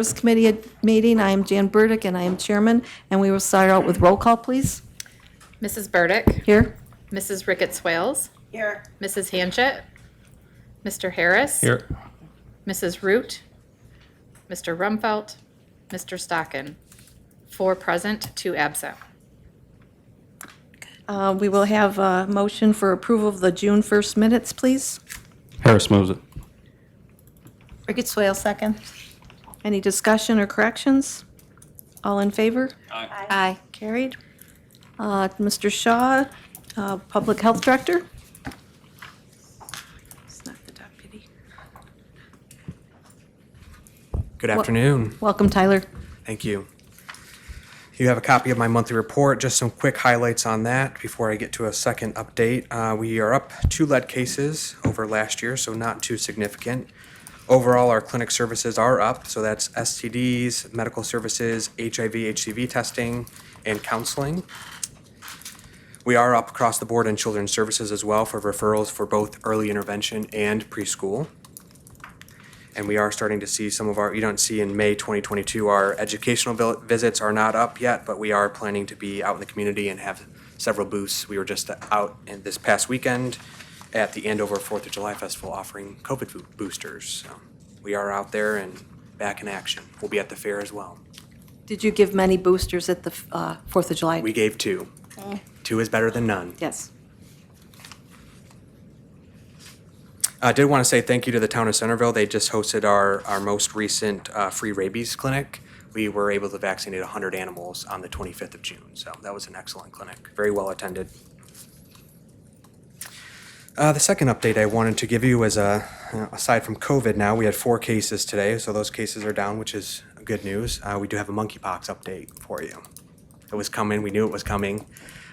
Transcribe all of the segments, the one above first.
Service Committee meeting. I am Jan Burdick, and I am chairman, and we will start out with roll call, please. Mrs. Burdick. Here. Mrs. Ricketts-Wales. Here. Mrs. Hanchett. Mr. Harris. Here. Mrs. Root. Mr. Rumfelt. Mr. Stocken. 4 present, 2 absent. We will have a motion for approval of the June 1st minutes, please. Harris moves it. Ricketts-Wales, second. Any discussion or corrections? All in favor? Aye. Aye. Carried. Mr. Shaw, Public Health Director. It's not the deputy. Good afternoon. Welcome, Tyler. Thank you. You have a copy of my monthly report. Just some quick highlights on that before I get to a second update. We are up 2 lead cases over last year, so not too significant. Overall, our clinic services are up, so that's STDs, medical services, HIV, HCV testing, and counseling. We are up across the board in children's services as well for referrals for both early intervention and preschool. And we are starting to see some of our, you don't see in May 2022, our educational visits are not up yet, but we are planning to be out in the community and have several booths. We were just out in this past weekend at the Andover 4th of July Festival offering COVID boosters. So we are out there and back in action. We'll be at the fair as well. Did you give many boosters at the 4th of July? We gave 2. 2 is better than none. Yes. I did want to say thank you to the town of Centerville. They just hosted our most recent free rabies clinic. We were able to vaccinate 100 animals on the 25th of June. So that was an excellent clinic, very well attended. The second update I wanted to give you is, aside from COVID now, we had 4 cases today, so those cases are down, which is good news. We do have a monkeypox update for you. It was coming, we knew it was coming.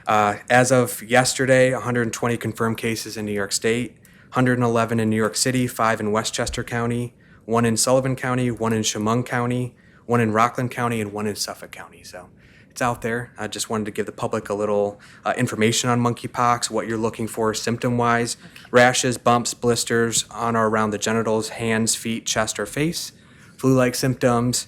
As of yesterday, 120 confirmed cases in New York State, 111 in New York City, 5 in Westchester County, 1 in Sullivan County, 1 in Chemung County, 1 in Rockland County, and 1 in Suffolk County. So it's out there. I just wanted to give the public a little information on monkeypox, what you're looking for symptom-wise. Rashes, bumps, blisters on or around the genitals, hands, feet, chest, or face. Flu-like symptoms,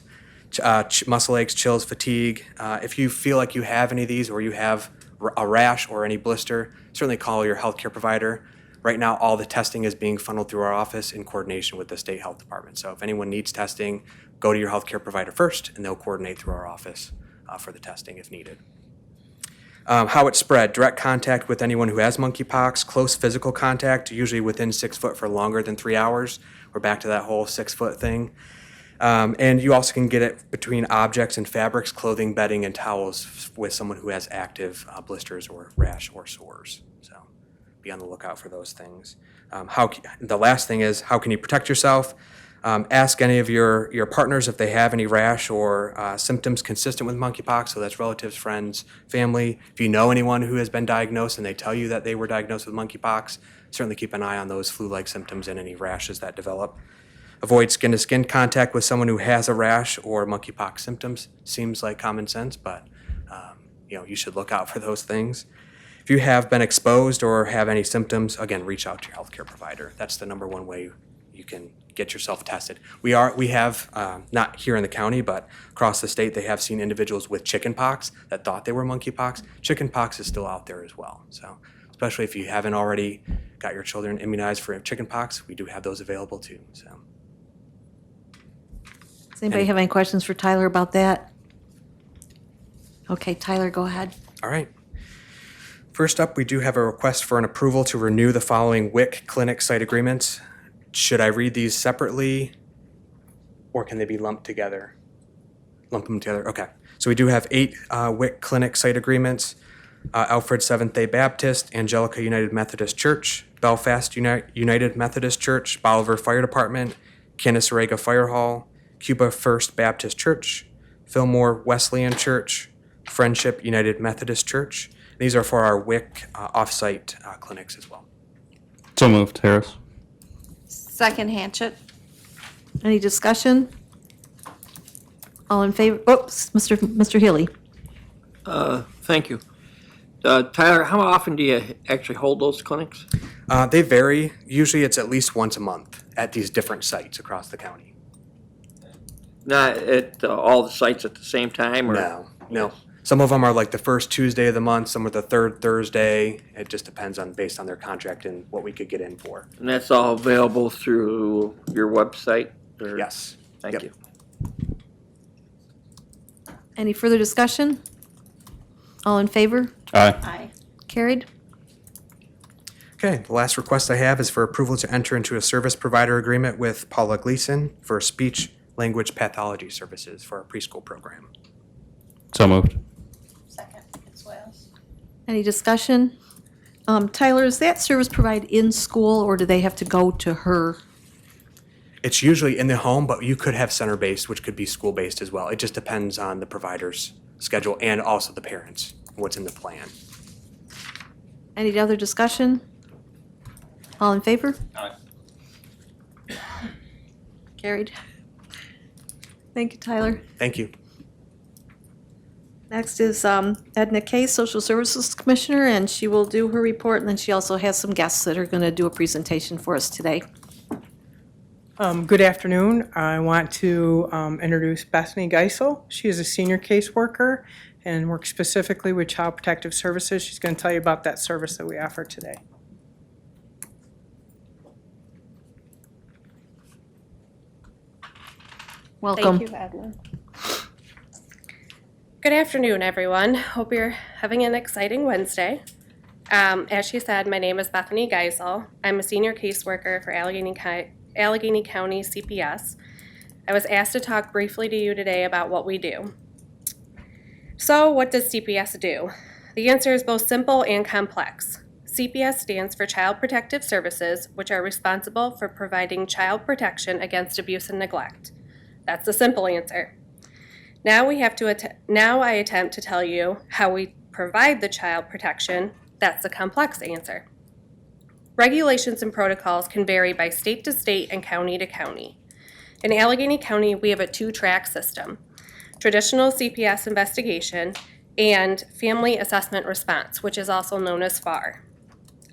muscle aches, chills, fatigue. If you feel like you have any of these or you have a rash or any blister, certainly call your healthcare provider. Right now, all the testing is being funneled through our office in coordination with the state health department. So if anyone needs testing, go to your healthcare provider first, and they'll coordinate through our office for the testing if needed. How it spread: direct contact with anyone who has monkeypox, close physical contact, usually within 6 foot for longer than 3 hours. We're back to that whole 6 foot thing. And you also can get it between objects and fabrics, clothing, bedding, and towels with someone who has active blisters or rash or sores. So be on the lookout for those things. The last thing is, how can you protect yourself? Ask any of your partners if they have any rash or symptoms consistent with monkeypox. So that's relatives, friends, family. If you know anyone who has been diagnosed and they tell you that they were diagnosed with monkeypox, certainly keep an eye on those flu-like symptoms and any rashes that develop. Avoid skin-to-skin contact with someone who has a rash or monkeypox symptoms. Seems like common sense, but you should look out for those things. If you have been exposed or have any symptoms, again, reach out to your healthcare provider. That's the number one way you can get yourself tested. We have, not here in the county, but across the state, they have seen individuals with chickenpox that thought they were monkeypox. Chickenpox is still out there as well. So especially if you haven't already got your children immunized for chickenpox, we do have those available too. So. Does anybody have any questions for Tyler about that? Okay, Tyler, go ahead. All right. First up, we do have a request for an approval to renew the following WIC clinic site agreements. Should I read these separately, or can they be lumped together? Lump them together, okay. So we do have 8 WIC clinic site agreements. Alfred Seventh-day Baptist, Angelica United Methodist Church, Belfast United Methodist Church, Bolivar Fire Department, Canasarega Fire Hall, Cuba First Baptist Church, Fillmore Wesleyan Church, Friendship United Methodist Church. These are for our WIC off-site clinics as well. So moved. Harris. Second, Hanchett. Any discussion? All in favor? Oops, Mr. Healy. Thank you. Tyler, how often do you actually hold those clinics? They vary. Usually it's at least once a month at these different sites across the county. Not at all the sites at the same time, or? No. Some of them are like the first Tuesday of the month, some are the third Thursday. It just depends on, based on their contract and what we could get in for. And that's all available through your website? or- Yes. Thank Yep. you. Any further discussion? All in favor? Aye. Aye. Carried. Okay, the last request I have is for approval to enter into a service provider agreement with Paula Gleason for speech language pathology services for our preschool program. So moved. Second, Ricketts Wales. Any discussion? Tyler, is that service provided in school or do they have to go to her? It's usually in the home, but you could have center-based, which could be school-based as well. It just depends on the provider's schedule and also the parents, what's in the plan. Any other discussion? All in favor? Aye. Carried. Thank you, Tyler. Thank you. Next is Edna Kay, Social Services Commissioner, and she will do her report, and then she also has some guests that are going to do a presentation for us today. Good afternoon. I want to introduce Bethany Geisel. She is a senior caseworker and works specifically with Child Protective Services. She's going to tell you about that service that we offer today. Welcome. Thank you, Edna. Good afternoon, everyone. Hope you're having an exciting Wednesday. As she said, my name is Bethany Geisel. I'm a senior caseworker for Allegheny County CPS. I was asked to talk briefly to you today about what we do. So, what does CPS do? The answer is both simple and complex. CPS stands for Child Protective Services, which are responsible for providing child protection against abuse and neglect. That's the simple answer. Now I attempt to tell you how we provide the child protection. That's the complex answer. Regulations and protocols can vary by state to state and county to county. In Allegheny County, we have a two-track system: traditional CPS investigation and family assessment response, which is also known as FAR.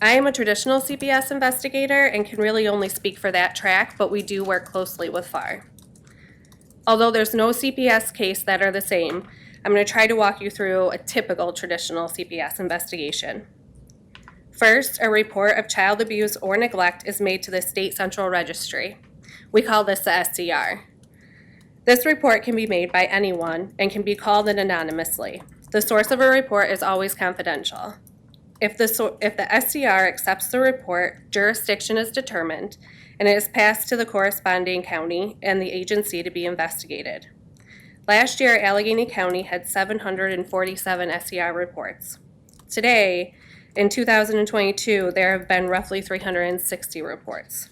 I am a traditional CPS investigator and can really only speak for that track, but we do work closely with FAR. Although there's no CPS case that are the same, I'm going to try to walk you through a typical traditional CPS investigation. First, a report of child abuse or neglect is made to the State Central Registry. We call this the SCR. This report can be made by anyone and can be called in anonymously. The source of a report is always confidential. If the SCR accepts the report, jurisdiction is determined, and it is passed to the corresponding county and the agency to be investigated. Last year, Allegheny County had 747 SCR reports. Today, in 2022, there have been roughly 360 reports.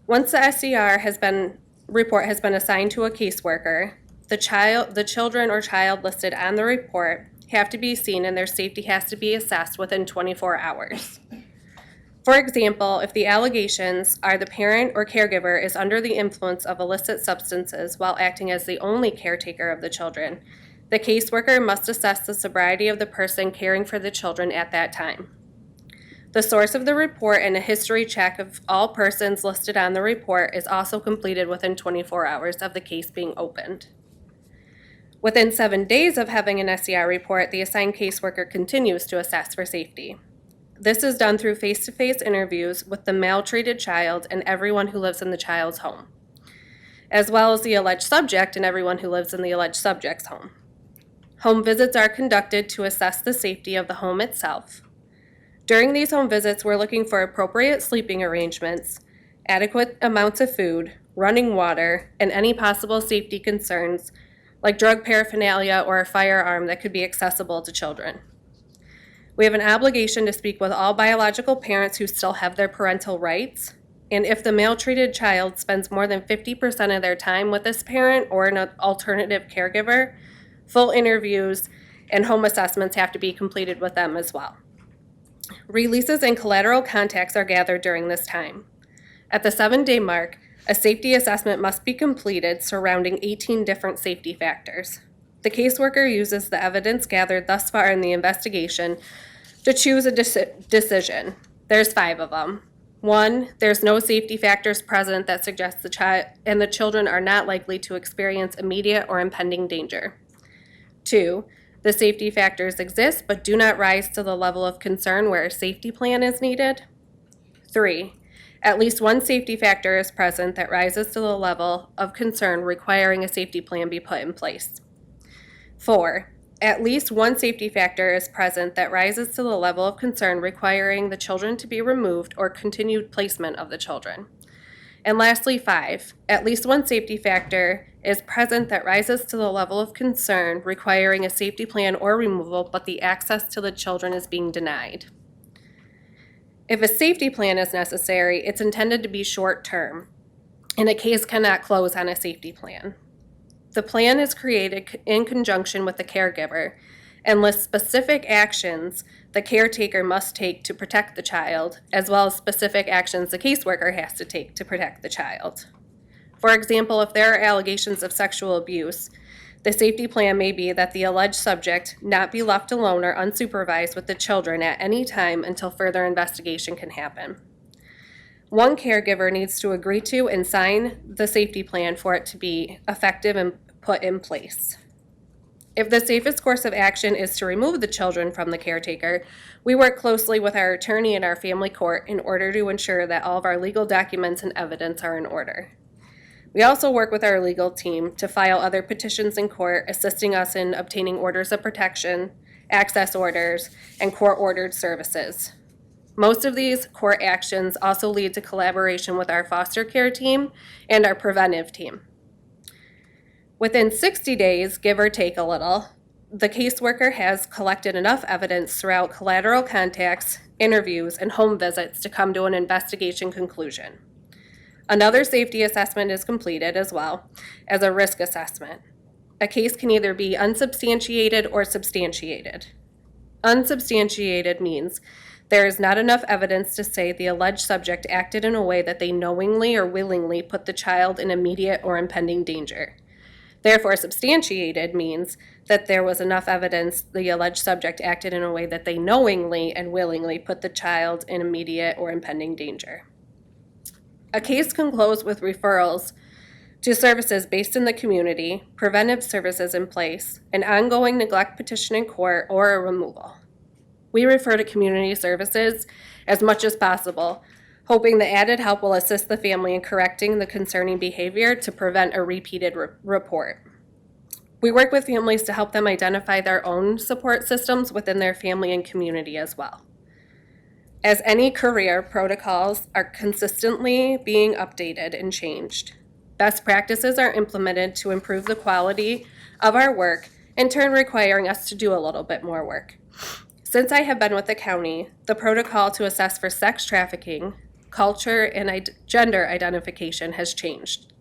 Once the report has been assigned to a caseworker, the children or child listed on the report have to be seen and their safety has to be assessed within 24 hours. For example, if the allegations are the parent or caregiver is under the influence of illicit substances while acting as the only caretaker of the children, the caseworker must assess the sobriety of the person caring for the children at that time. The source of the report and a history check of all persons listed on the report is also completed within 24 hours of the case being opened. Within 7 days of having an SCR report, the assigned caseworker continues to assess for safety. This is done through face-to-face interviews with the maltreated child and everyone who lives in the child's home, as well as the alleged subject and everyone who lives in the alleged subject's home. Home visits are conducted to assess the safety of the home itself. During these home visits, we're looking for appropriate sleeping arrangements, adequate amounts of food, running water, and any possible safety concerns like drug paraphernalia or a firearm that could be accessible to children. We have an obligation to speak with all biological parents who still have their parental rights, and if the maltreated child spends more than 50% of their time with this parent or an alternative caregiver, full interviews and home assessments have to be completed with them as well. Releases and collateral contacts are gathered during this time. At the 7-day mark, a safety assessment must be completed surrounding 18 different safety factors. The caseworker uses the evidence gathered thus far in the investigation to choose a decision. There's 5 of them. 1, there's no safety factors present that suggest the child and the children are not likely to experience immediate or impending danger. 2, the safety factors exist but do not rise to the level of concern where a safety plan is needed. 3, at least one safety factor is present that rises to the level of concern requiring a safety plan be put in place. 4, at least one safety factor is present that rises to the level of concern requiring the children to be removed or continued placement of the children. And lastly, 5, at least one safety factor is present that rises to the level of concern requiring a safety plan or removal, but the access to the children is being denied. If a safety plan is necessary, it's intended to be short-term, and a case cannot close on a safety plan. The plan is created in conjunction with the caregiver and lists specific actions the caretaker must take to protect the child, as well as specific actions the caseworker has to take to protect the child. For example, if there are allegations of sexual abuse, the safety plan may be that the alleged subject not be left alone or unsupervised with the children at any time until further investigation can happen. One caregiver needs to agree to and sign the safety plan for it to be effective and put in place. If the safest course of action is to remove the children from the caretaker, we work closely with our attorney and our family court in order to ensure that all of our legal documents and evidence are in order. We also work with our legal team to file other petitions in court, assisting us in obtaining orders of protection, access orders, and court-ordered services. Most of these court actions also lead to collaboration with our foster care team and our preventive team. Within 60 days, give or take a little, the caseworker has collected enough evidence throughout collateral contacts, interviews, and home visits to come to an investigation conclusion. Another safety assessment is completed as well as a risk assessment. A case can either be unsubstantiated or substantiated. Unsubstantiated means there is not enough evidence to say the alleged subject acted in a way that they knowingly or willingly put the child in immediate or impending danger. Therefore, substantiated means that there was enough evidence the alleged subject acted in a way that they knowingly and willingly put the child in immediate or impending danger. A case can close with referrals to services based in the community, preventive services in place, an ongoing neglect petition in court, or a removal. We refer to community services as much as possible, hoping the added help will assist the family in correcting the concerning behavior to prevent a repeated report. We work with families to help them identify their own support systems within their family and community as well. As any career, protocols are consistently being updated and changed. Best practices are implemented to improve the quality of our work, in turn requiring us to do a little bit more work. Since I have been with the county, the protocol to assess for sex trafficking, culture, and gender identification has changed.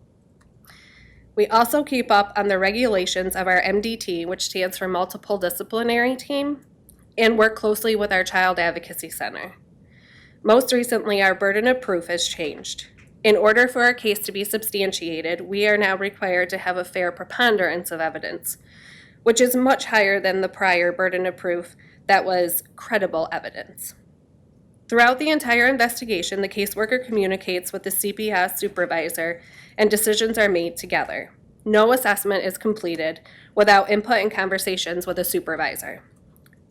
We also keep up on the regulations of our MDT, which stands for Multiple Disciplinary Team, and work closely with our Child Advocacy Center. Most recently, our burden of proof has changed. In order for our case to be substantiated, we are now required to have a fair preponderance of evidence, which is much higher than the prior burden of proof that was credible evidence. Throughout the entire investigation, the caseworker communicates with the CPS supervisor and decisions are made together. No assessment is completed without input and conversations with a supervisor.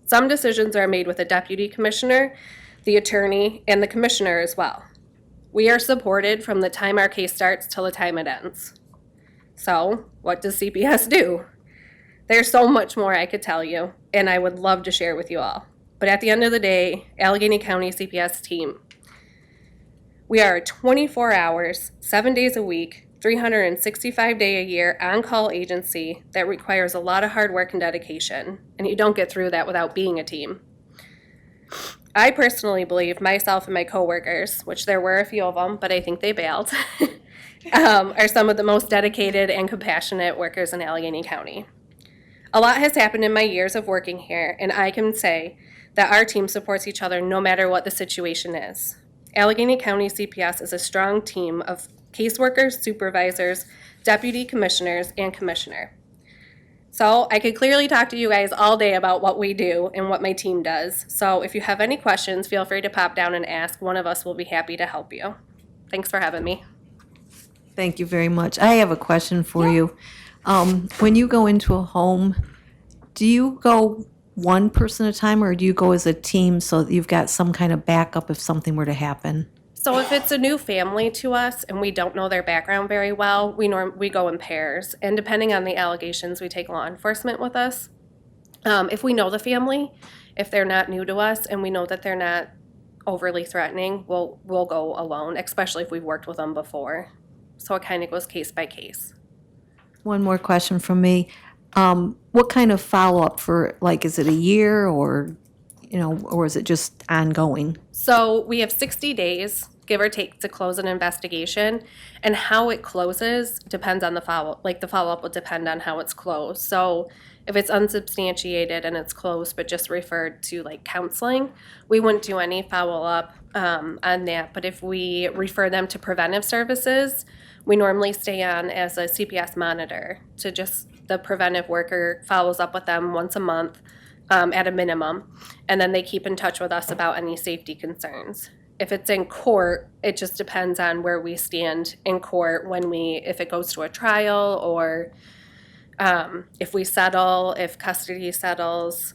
Some decisions are made with a deputy commissioner, the attorney, and the commissioner as well. We are supported from the time our case starts till the time it ends. So, what does CPS do? There's so much more I could tell you, and I would love to share with you all. But at the end of the day, Allegheny County CPS team, we are a 24 hours, 7 days a week, 365-day a year on-call agency that requires a lot of hard work and dedication, and you don't get through that without being a team. I personally believe myself and my coworkers, which there were a few of them, but I think they bailed, are some of the most dedicated and compassionate workers in Allegheny County. A lot has happened in my years of working here, and I can say that our team supports each other no matter what the situation is. Allegheny County CPS is a strong team of caseworkers, supervisors, deputy commissioners, and commissioner. So I could clearly talk to you guys all day about what we do and what my team does. So if you have any questions, feel free to pop down and ask. One of us will be happy to help you. Thanks for having me. Thank you very much. I have a question for you. When you go into a home, do you go one person at a time or do you go as a team so that you've got some kind of backup if something were to happen? So if it's a new family to us and we don't know their background very well, we go in pairs. And depending on the allegations, we take law enforcement with us. If we know the family, if they're not new to us and we know that they're not overly threatening, we'll go alone, especially if we've worked with them before. So it kind of goes case by case. One more question from me. What kind of follow-up for, like, is it a year or, or is it just ongoing? So we have 60 days, give or take, to close an investigation. And how it closes depends on the follow-up. Like, the follow-up will depend on how it's closed. So if it's unsubstantiated and it's closed but just referred to, like, counseling, we wouldn't do any follow-up on that. But if we refer them to preventive services, we normally stay on as a CPS monitor to just the preventive worker follows up with them once a month at a minimum, and then they keep in touch with us about any safety concerns. If it's in court, it just depends on where we stand in court if it goes to a trial or if we settle, if custody settles,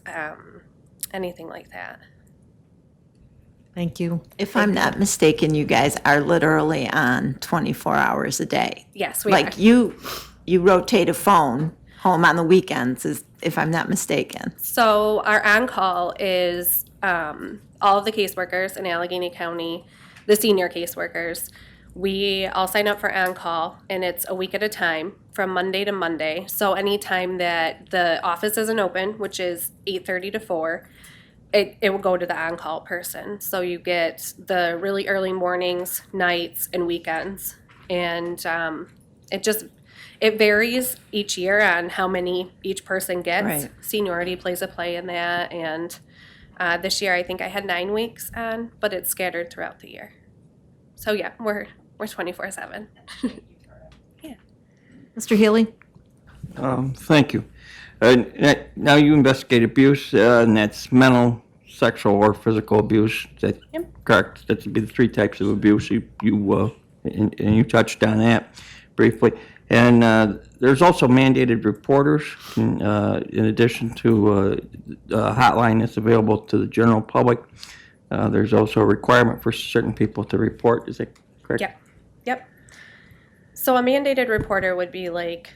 anything like that. Thank you. If I'm not mistaken, you guys are literally on 24 hours a day. Yes, we Like are. you rotate a phone home on the weekends, if I'm not mistaken. So our on-call is all of the caseworkers in Allegheny County, the senior caseworkers. We all sign up for on-call, and it's a week at a time from Monday to Monday. So anytime that the office isn't open, which is 8:30 to 4, it will go to the on-call person. So you get the really early mornings, nights, and weekends. And it varies each year on how many each person gets. Right. Seniority plays a play in that. And this year I think I had 9 weeks on, but it's scattered throughout the year. So yeah, we're 24/7. Mr. Healy? Thank you. Now you investigate abuse, and that's mental, sexual, or physical abuse. Is that correct? That would be the 3 types of abuse. And you touched on that briefly. And there's also mandated reporters, in addition to a hotline that's available to the general public. There's also a requirement for certain people to report. Is that correct? Yep. So a mandated reporter would be like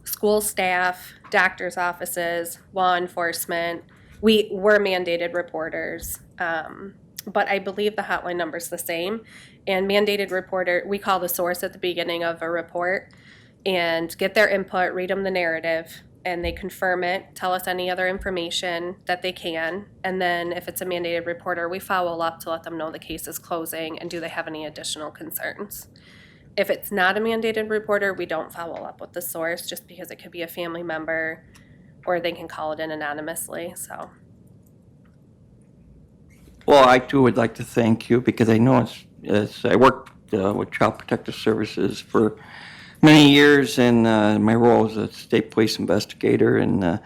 school staff, doctor's offices, law enforcement. We're mandated reporters, but I believe the hotline number is the same. And mandated reporter, we call the source at the beginning of a report and get their input, read them the narrative, and they confirm it, tell us any other information that they can. And then if it's a mandated reporter, we follow up to let them know the case is closing and do they have any additional concerns. If it's not a mandated reporter, we don't follow up with the source just because it could be a family member or they can call it in anonymously, so. Well, I too would like to thank you because I know I worked with Child Protective Services for many years, and my role as a state police investigator, and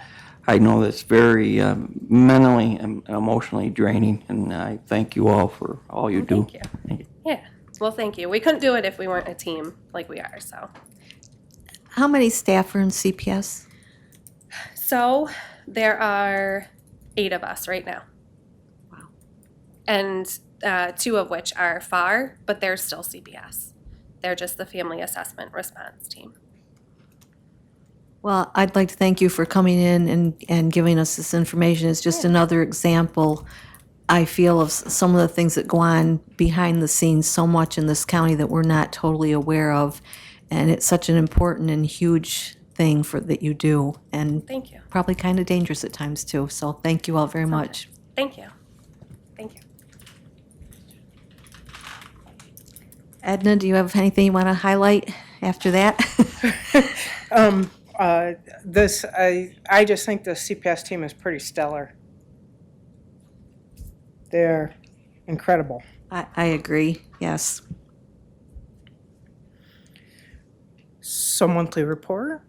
I know that's very mentally and emotionally draining, and I thank you all for all you do. Thank you. Yeah, well, thank you. We couldn't do it if we weren't a team like we are, so. How many staff are in CPS? So there are 8 of us right now. Wow. And 2 of which are FAR, but they're still CPS. They're just the Family Assessment Response Team. Well, I'd like to thank you for coming in and giving us this information. It's just another example, I feel, of some of the things that go on behind the scenes so much in this county that we're not totally aware of. And it's such an important and huge thing that you do, and Thank you. probably kind of dangerous at times too. So thank you all very much. Thank you. Thank you. Edna, do you have anything you want to highlight after that? I just think the CPS team is pretty stellar. They're incredible. I agree, yes. So monthly report.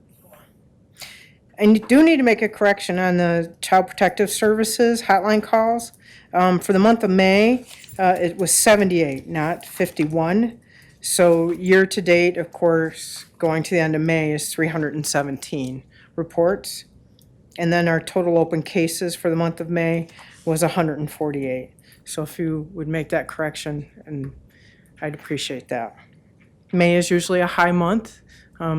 I do need to make a correction on the Child Protective Services hotline calls. For the month of May, it was 78, not 51. So year-to-date, of course, going to the end of May is 317 reports. And then our total open cases for the month of May was 148. So if you would make that correction, and I'd appreciate that. May is usually a high month.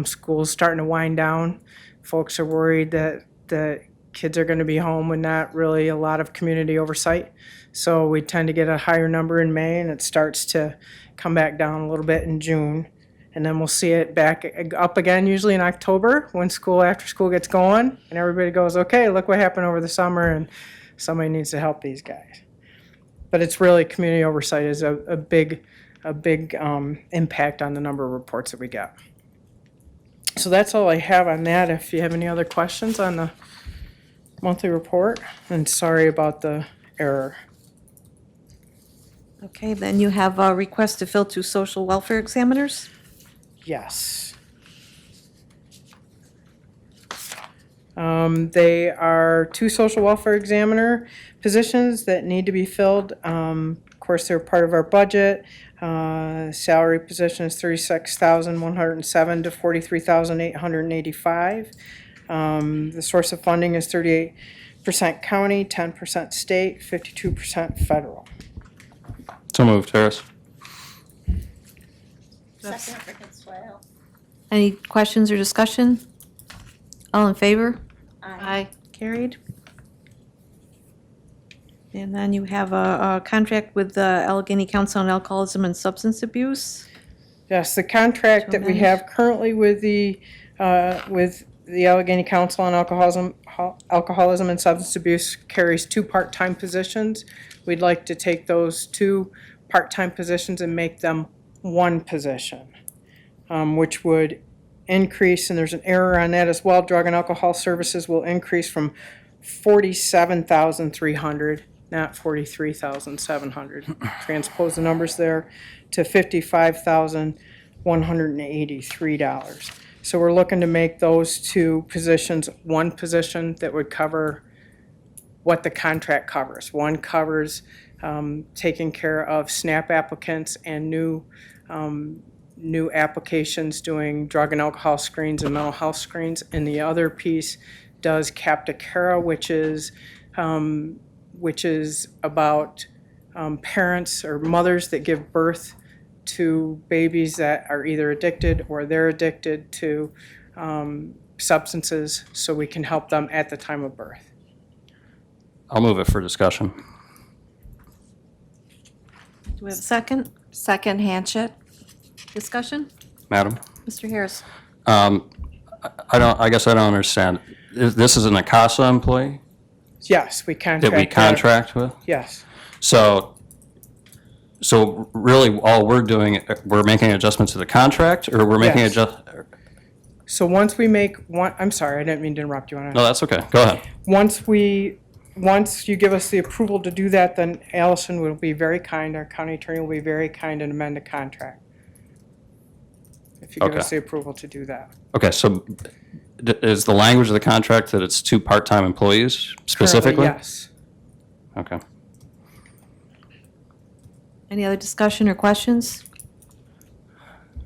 School's starting to wind down. Folks are worried that the kids are going to be home with not really a lot of community oversight. So we tend to get a higher number in May, and it starts to come back down a little bit in June. And then we'll see it back up again usually in October when after school gets going and everybody goes, okay, look what happened over the summer and somebody needs to help these guys. But it's really community oversight is a big impact on the number of reports that we get. So that's all I have on that. If you have any other questions on the monthly report, and sorry about the error. Okay, then you have a request to fill 2 social welfare examiners. Yes. They are 2 social welfare examiner positions that need to be filled. Of course, they're part of our budget. Salary position is $36,107 to $43,885. The source of funding is 38% county, 10% state, 52% federal. So moved, Harris. Second, Ricketts Swales. Any questions or discussion? All in favor? Aye. Carried. And then you have a contract with the Allegheny Council on Alcoholism and Substance Abuse. Yes, the contract that we have currently with the Allegheny Council on Alcoholism and Substance Abuse carries 2 part-time positions. We'd like to take those 2 part-time positions and make them 1 position, which would increase, and there's an error on that as well, drug and alcohol services will increase from $47,300, not $43,700. Transpose the numbers there to $55,183. So we're looking to make those 2 positions 1 position that would cover what the contract covers. One covers taking care of SNAP applicants and new applications doing drug and alcohol screens and mental health screens. And the other piece does Capta Cara, which is about parents or mothers that give birth to babies that are either addicted or they're addicted to substances, so we can help them at the time of birth. I'll move it for discussion. Do we have a second? Second, Hanchett. Discussion? Madam? Mr. Harris? I guess I don't understand. This is an ACASA employee Yes, we contract. that we that. contract with? Yes. So really, all we're doing, we're making adjustments to the contract, or we're making Yes. So once we make one, I'm sorry, I didn't mean to interrupt you. No, that's okay. Go ahead. Once you give us the approval to do that, then Allison will be very kind, our county attorney will be very kind and amend the contract. If you give Okay. us the approval to do that. Okay, so is the language of the contract that it's 2 part-time employees specifically? Currently, yes. Okay. Any other discussion or questions?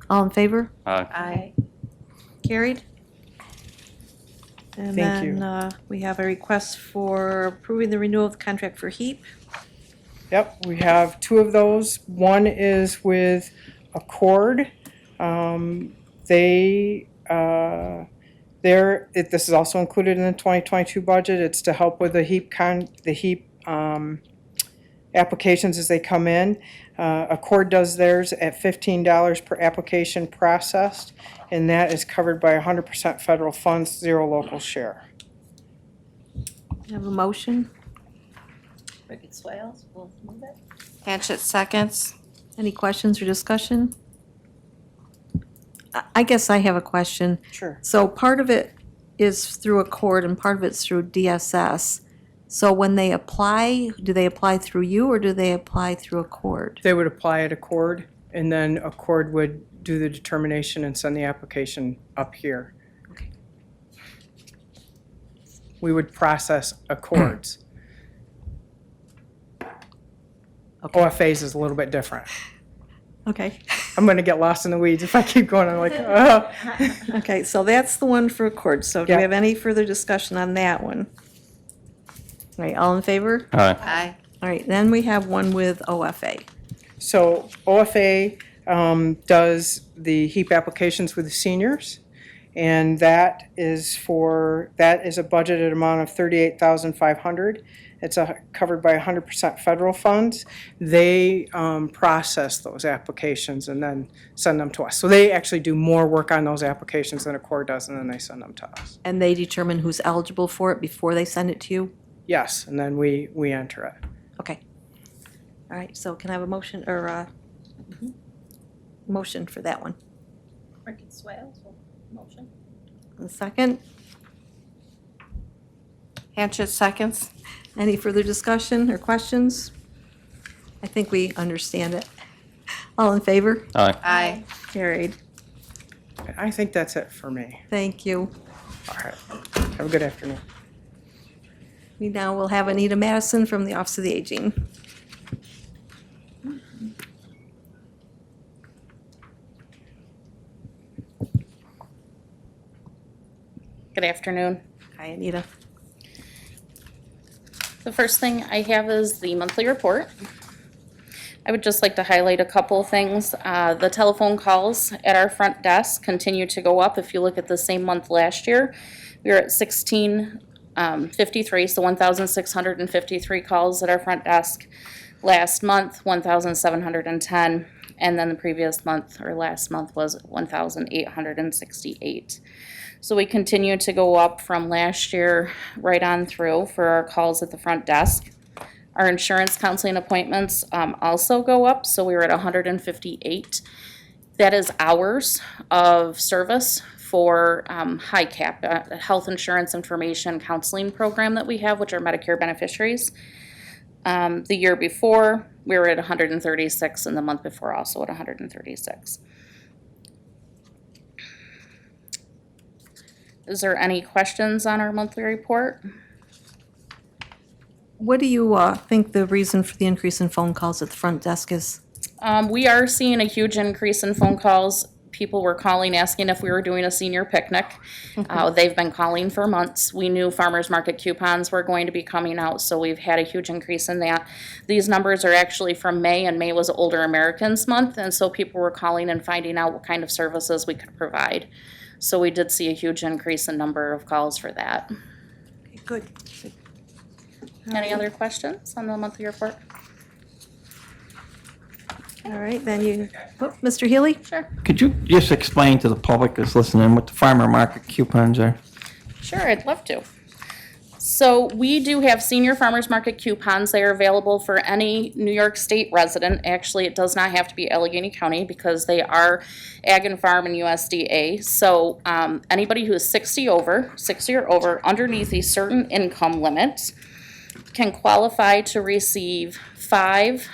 All in favor? Aye. Carried. And Thank you. then we have a request for approving the renewal of the contract for HEAP. Yep, we have 2 of those. One is with Accord. This is also included in the 2022 budget. It's to help with the HEAP applications as they come in. Accord does theirs at $15 per application processed, and that is covered by 100% federal funds, 0 local share. Have a motion? Ricketts Swales will move it. Hanchett seconds. Any questions or discussion? I guess I have a question. Sure. So part of it is through Accord and part of it's through DSS. So when they apply, do they apply through you or do they apply through Accord? They would apply at Accord, and then Accord would do the determination and send the application up here. we would process accords. OFAs is a little bit different. Okay. I'm going to get lost in the weeds if I keep going. I'm like, oh. Okay, so that's the one for Accord. So do we Yeah. have any further discussion on that one? All right, all in favor? Aye. Aye. All right, then we have one with OFA. So OFA does the HEAP applications with the seniors, and that is a budgeted amount of $38,500. It's covered by 100% federal funds. They process those applications and then send them to us. So they actually do more work on those applications than Accord does, and then they send them to us. And they determine who's eligible for it before they send it to you? Yes, and then we enter it. Okay. All right, so can I have a motion or a motion for that one? Ricketts Swales, motion. A second? Hanchett seconds. Any further discussion or questions? I think we understand it. All in favor? Aye. Aye. Carried. I think that's it for me. Thank you. All right. Have a good afternoon. We now will have Anita Madison from the Office of the Aging. Good afternoon. Hi, Anita. The first thing I have is the monthly report. I would just like to highlight a couple of things. The telephone calls at our front desk continue to go up. If you look at the same month last year, we were at 1,653, so 1,653 calls at our front desk. Last month, 1,710, and then the previous month, or last month, was 1,868. So we continue to go up from last year right on through for our calls at the front desk. Our insurance counseling appointments also go up, so we were at 158. That is hours of service for HICAP, a health insurance information counseling program that we have, which are Medicare beneficiaries. The year before, we were at 136, and the month before also at 136. Is there any questions on our monthly report? What do you think the reason for the increase in phone calls at the front desk is? We are seeing a huge increase in phone calls. People were calling, asking if we were doing a senior picnic. They've been calling for months. We knew farmers market coupons were going to be coming out, so we've had a huge increase in that. These numbers are actually from May, and May was Older Americans Month, and so people were calling and finding out what kind of services we could provide. So we did see a huge increase in number of calls for that. Okay, good. Any other questions on the monthly report? All right, then you, Mr. Healy? Sure. Could you just explain to the public that's listening what the farmer market coupons are? Sure, I'd love to. So we do have senior farmers market coupons. They are available for any New York State resident. Actually, it does not have to be Allegheny County because they are Ag and Farm and USDA. So anybody who is 60 or over, underneath a certain income limit, can qualify to receive $5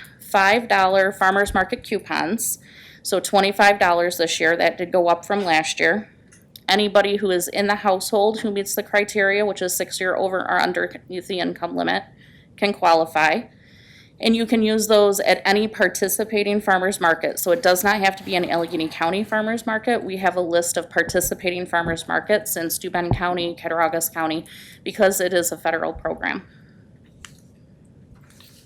farmers market coupons. So $25 this year. That did go up from last year. Anybody who is in the household who meets the criteria, which is 60 or over or underneath the income limit, can qualify. And you can use those at any participating farmers market. So it does not have to be an Allegheny County farmers market. We have a list of participating farmers markets in Steuben County, Cattaraugus County, because it is a federal program.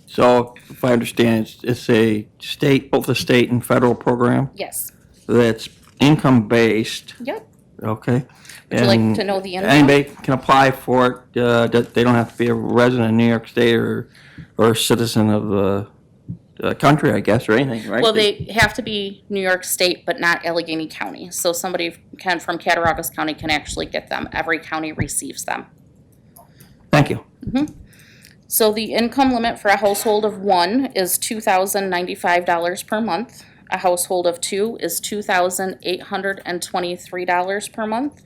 So if I understand, it's a state, both a state and federal program Yes. that's income-based, Yep. okay? Would you like And to know the info? Anybody can apply for it, they don't have to be a resident of New York State or a citizen of the country, I guess, or anything, right? Well, they have to be New York State, but not Allegheny County. So somebody from Cattaraugus County can actually get them. Every county receives them. Thank you. So the income limit for a household of one is $2,095 per month. A household of two is $2,823 per month.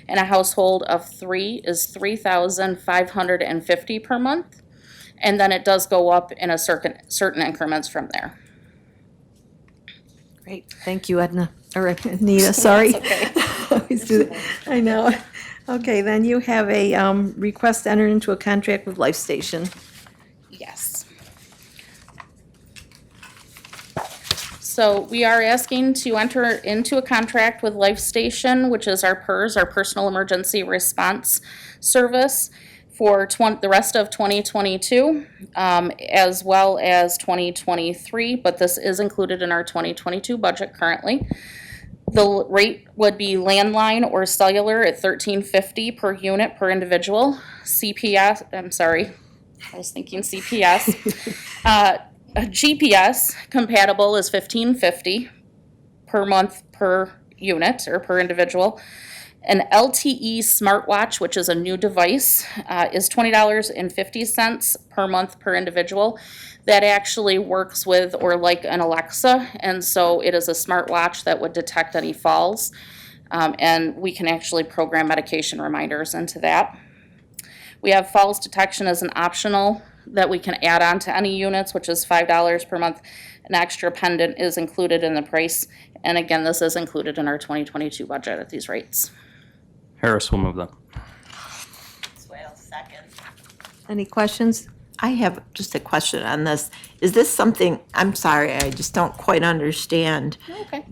And a household of three is $3,550 per month. And then it does go up in a certain increments from there. Great, thank you, Edna, or Anita, sorry. That's okay. Always do that. I know. Okay, then you have a request to enter into a contract with Life Station. Yes. So we are asking to enter into a contract with Life Station, which is our PERS, our Personal Emergency Response Service, for the rest of 2022, as well as 2023, but this is included in our 2022 budget currently. The rate would be landline or cellular at $13.50 per unit per individual. CPS, I'm sorry, I was thinking CPS. GPS compatible is $15.50 per month per unit or per individual. An LTE smartwatch, which is a new device, is $20.50 per month per individual. That actually works with or like an Alexa, and so it is a smartwatch that would detect any falls, and we can actually program medication reminders into that. We have falls detection as an optional that we can add on to any units, which is $5 per month. An extra pendant is included in the price, and again, this is included in our 2022 budget at these rates. Harris will move that. Swales, second. Any questions? I have just a question on this. Is this something, I'm sorry, I just don't quite understand. Okay.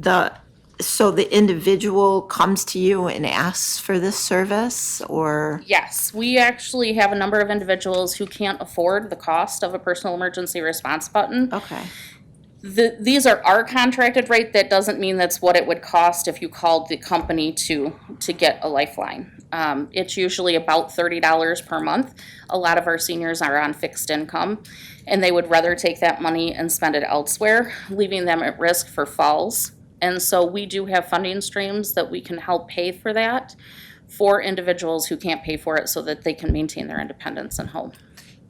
So the individual comes to you and asks for this service, or? Yes, we actually have a number of individuals who can't afford the cost of a personal emergency response button. Okay, These are our contracted rate. That doesn't mean that's what it would cost if you called the company to get a lifeline. It's usually about $30 per month. A lot of our seniors are on fixed income, and they would rather take that money and spend it elsewhere, leaving them at risk for falls. And so we do have funding streams that we can help pay for that for individuals who can't pay for it so that they can maintain their independence and home.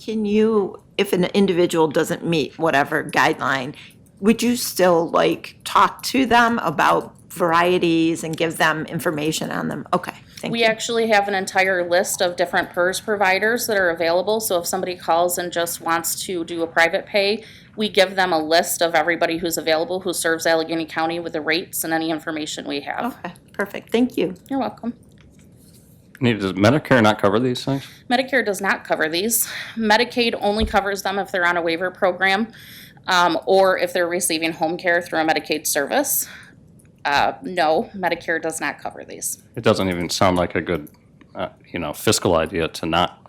can you, if an individual doesn't meet whatever guideline, would you still talk to them about varieties and give them information on them? Okay, thank We you. actually have an entire list of different PERS providers that are available, so if somebody calls and just wants to do a private pay, we give them a list of everybody who's available who serves Allegheny County with the rates and any information we have. Okay, perfect, thank you. You're welcome. Does Medicare not cover these things? Medicare does not cover these. Medicaid only covers them if they're on a waiver program, or if they're receiving home care through a Medicaid service. No, Medicare does not cover these. It doesn't even sound like a good, fiscal idea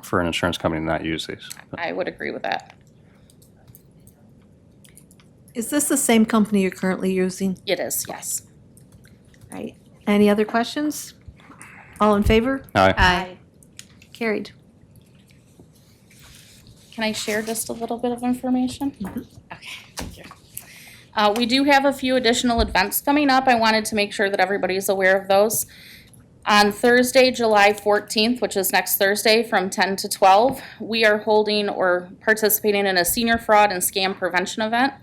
for an insurance company to not use these. I would agree with that. Is this the same company you're currently using? It is, yes. Right. Any other questions? All in favor? Aye. Carried. Can I share just a little bit of information? Okay, thank you. We do have a few additional events coming up. I wanted to make sure that everybody's aware of those. On Thursday, July 14th, which is next Thursday from 10 to 12, we are holding or participating in a senior fraud and scam prevention event.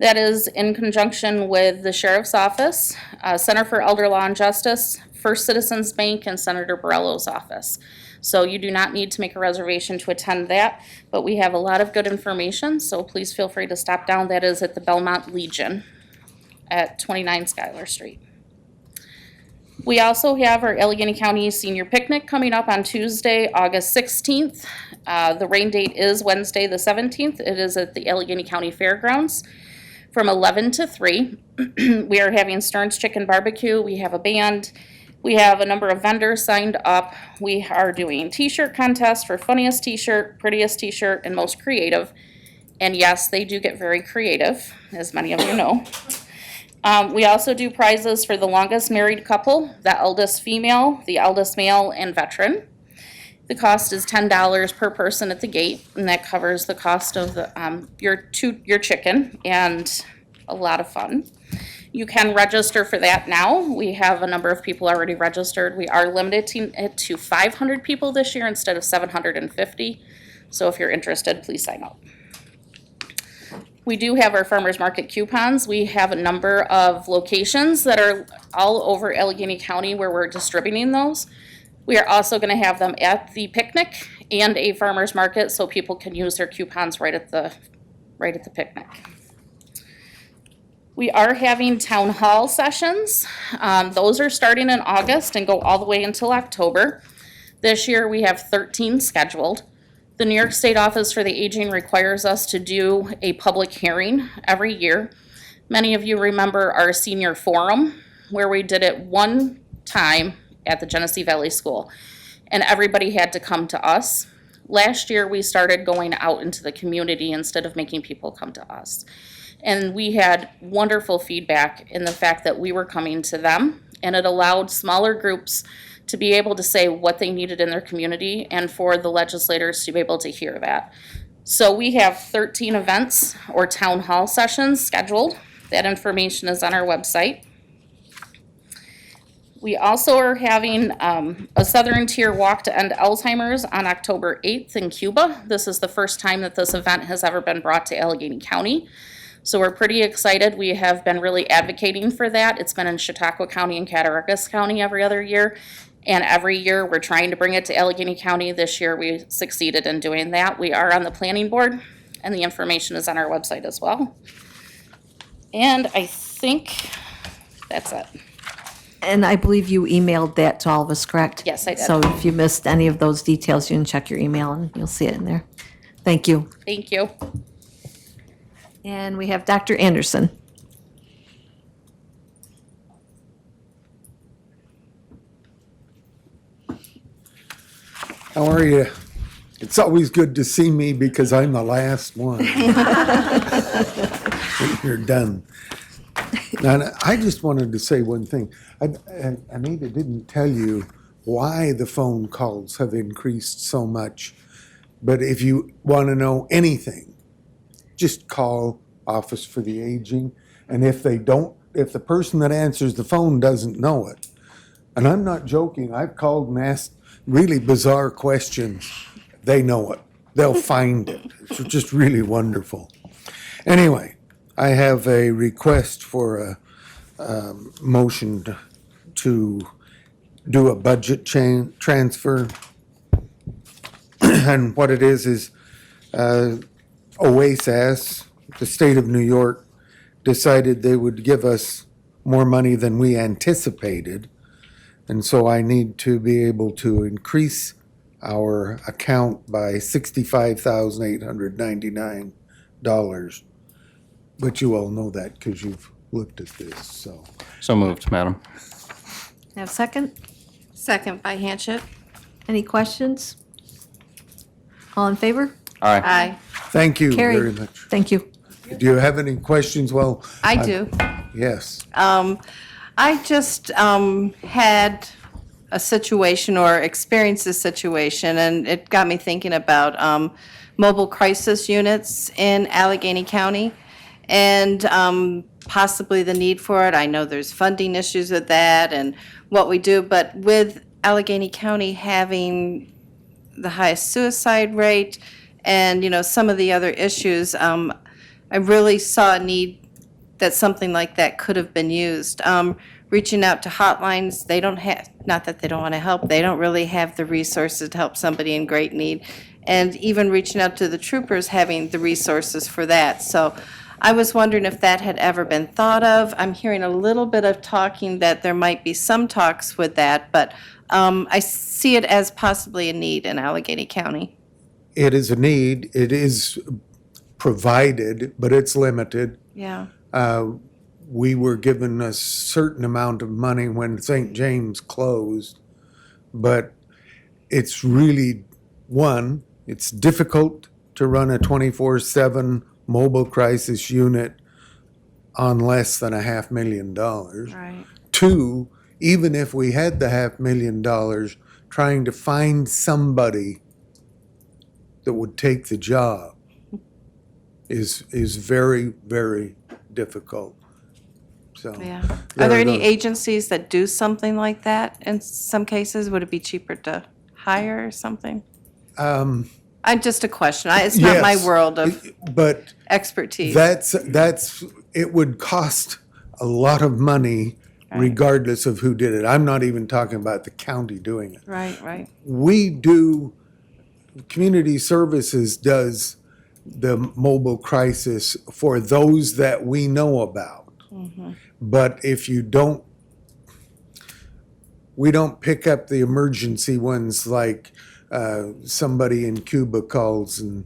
That is in conjunction with the Sheriff's Office, Center for Elder Law and Justice, First Citizens Bank, and Senator Borrello's office. So you do not need to make a reservation to attend that, but we have a lot of good information, so please feel free to stop down. That is at the Belmont Legion at 29 Schuyler Street. We also have our Allegheny County Senior Picnic coming up on Tuesday, August 16th. The rain date is Wednesday, the 17th. It is at the Allegheny County Fairgrounds from 11 to 3. We are having Stern's Chicken Barbecue. We have a band. We have a number of vendors signed up. We are doing t-shirt contests for funniest t-shirt, prettiest t-shirt, and most creative. And yes, they do get very creative, as many of you know. We also do prizes for the longest married couple, the eldest female, the eldest male, and veteran. The cost is $10 per person at the gate, and that covers the cost of the, your chicken and a lot of fun. You can register for that now. We have a number of people already registered. We are limiting it to 500 people this year instead of 750. So if you're interested, please sign up. We do have our farmers market coupons. We have a number of locations that are all over Allegheny County where we're distributing those. We are also going to have them at the picnic and a farmers market so people can use their coupons right at the picnic. We are having town hall sessions. Those are starting in August and go all the way until October. This year, we have 13 scheduled. The New York State Office for the Aging requires us to do a public hearing every year. Many of you remember our senior forum, where we did it one time at the Genesee Valley School, and everybody had to come to us. Last year, we started going out into the community instead of making people come to us. And we had wonderful feedback in the fact that we were coming to them, and it allowed smaller groups to be able to say what they needed in their community and for the legislators to be able to hear that. So we have 13 events or town hall sessions scheduled. That information is on our website. We also are having a Southern Tier Walk to End Alzheimer's on October 8th in Cuba. This is the first time that this event has ever been brought to Allegheny County. So we're pretty excited. We have been really advocating for that. It's been in Chautauqua County and Cattaraugus County every other year. And every year we're trying to bring it to Allegheny County. This year we succeeded in doing that. We are on the planning board, and the information is on our website as well. And I think that's it. And I believe you emailed that to all of us, correct? Yes, I did. So if you missed any of those details, you can check your email and you'll see it in there. Thank you. Thank you. And we have Dr. Anderson. How are you? It's always good to see me because I'm the last one. You're done. Now, I just wanted to say one thing. Anita didn't tell you why the phone calls have increased so much, but if you want to know anything, just call Office for the Aging, and if the person that answers the phone doesn't know it, and I'm not joking, I've called and asked really bizarre questions, they know it. They'll find it. It's just really wonderful. Anyway, I have a request for a motion to do a budget transfer. And what it is OASAS, the state of New York, decided they would give us more money than we anticipated. And so I need to be able to increase our account by $65,899. But you all know that because you've looked at this, so. So moved, Madam. Have a second? Second by Hanchett. Any questions? All in favor? Aye. Aye. Thank you Carried. very much. Thank you. Do you have any questions? Well, I do. yes. I just had a situation or experienced a situation, and it got me thinking about mobile crisis units in Allegheny County and possibly the need for it. I know there's funding issues with that and what we do, but with Allegheny County having the highest suicide rate and, you know, some of the other issues, I really saw a need that something like that could have been used. Reaching out to hotlines, they don't have, not that they don't want to help, they don't really have the resources to help somebody in great need. And even reaching out to the troopers, having the resources for that. So I was wondering if that had ever been thought of. I'm hearing a little bit of talking that there might be some talks with that, but I see it as possibly a need in Allegheny County. It is a need. It is provided, but it's limited. Yeah. We were given a certain amount of money when St. James closed, but it's really, it's difficult to run a 24/7 mobile crisis unit on less than $500,000. Right. Two, even if we had the $500,000, trying to find somebody that would take the job is very, very difficult. So, Yeah. Are there any those- agencies that do something like that in some cases? Would it be cheaper to hire or something? Just a question. It's not my Yes, world of But expertise. it would cost a lot of money regardless of who did it. I'm not even talking about the county doing it. Right. Community Services does the mobile crisis for those that we know about. But if you don't, we don't pick up the emergency ones like somebody in Cuba calls and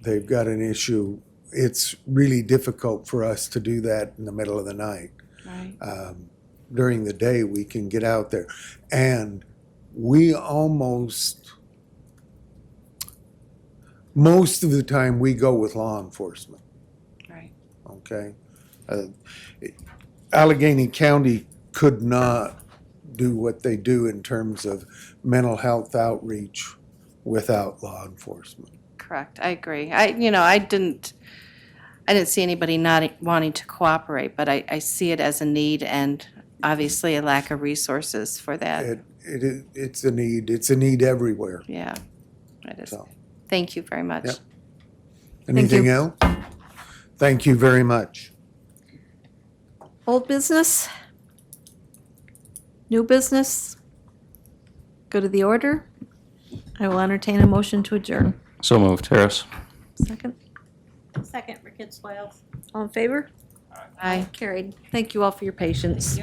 they've got an issue. It's really difficult for us to do that in the middle of the night. Right. During the day, we can get out there. And we most of the time, we go with law enforcement. Right. Okay? Allegheny County could not do what they do in terms of mental health outreach without law enforcement. Correct, I agree. I didn't see anybody not wanting to cooperate, but I see it as a need and obviously a lack of resources for that. It's a need. It's a need everywhere. Yeah, it is. So. Thank you very much. Yep. Anything else? Thank you very much. Old business? New business? Go to the order? I will entertain a motion to adjourn. So moved. Harris. Second? Second, Ricketts Wales. All in favor? Aye. Carried. Thank you all for your patience.